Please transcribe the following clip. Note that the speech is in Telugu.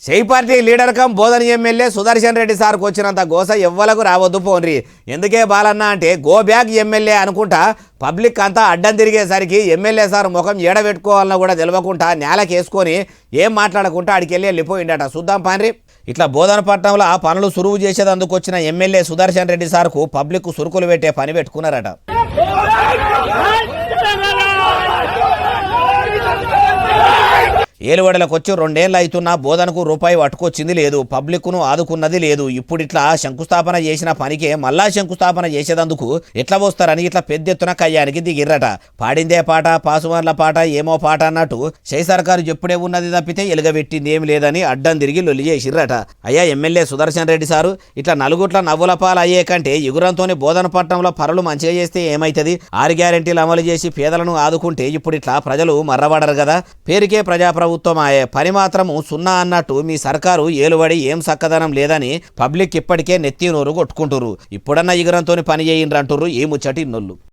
షై పార్టీ లీడర్ కమ్ బోధన ఎమ్మెల్యే సుదర్శన్ రెడ్డి సార్కు వచ్చినంత గోస ఎవ్వలకు రావద్దు పోన్రి. ఎందుకే బాలన్న అంటే గో బ్యాక్ ఎమ్మెల్యే అనుకుంటా పబ్లిక్ అంతా అడ్డం తిరిగేసరికి ఎమ్మెల్యే సార్ ముఖం ఏడబెట్టుకోవాలన్నా కూడా తెలియకుండా నేలకేసుకొని ఏం మాట్లాడకుండా ఆడికెళ్ళి వెళ్ళిపోయిండట. చూద్దాం పాన్రి. ఇట్లా బోధనపట్నంలో ఆ పనులు సురువు చేసేందుకు వచ్చిన ఎమ్మెల్యే సుదర్శన్ రెడ్డి సార్కు పబ్లిక్ సురుకులు పెట్టే పని పెట్టుకున్నారట. ఏలువడలకు వచ్చి 2 ఏళ్ళు అవుతున్నా బోధనకు రూపాయి పట్టుకొచ్చింది లేదు, పబ్లిక్ను ఆదుకున్నది లేదు. ఇప్పుడు ఇట్లా శంకుస్థాపన చేసిన పనికే మళ్ళా శంకుస్థాపన చేసేందుకు ఎట్లా వస్తారని ఇట్లా పెద్ద ఎత్తున కయ్యానికి దిగిర్రట. పాడిందే పాట పాసుమార్ల పాట ఏమో పాట అన్నట్టు షై సర్కారు ఎప్పుడే ఉన్నది తప్పితే ఎలుగబెట్టింది ఏం లేదని అడ్డం తిరిగి లొల్లి చేసిర్రట. అయ్యా ఎమ్మెల్యే సుదర్శన్ రెడ్డి సారు, ఇట్లా నలుగుట్ల నవ్వుల పాలు అయ్యే కంటే ఎగురంతోనే బోధనపట్నంలో పనులు మంచిగా చేస్తే ఏమైతుంది? 6 గ్యారెంటీలు అమలు చేసి పేదలను ఆదుకుంటే ఇప్పుడు ఇట్లా ప్రజలు మర్రబడరు కదా. పేరుకే ప్రజాప్రభుత్వం ఆయే, పని మాత్రము 0 అన్నట్టు మీ సర్కారు ఏలుబడి ఏం సక్కదనం లేదని పబ్లిక్ ఇప్పటికే నెత్తి నోరు కొట్టుకుంటురు. ఇప్పుడన్నా ఎగురంతోని పని చేయండ్రంటుర్రు ఈ ముచ్చటి నొల్లు.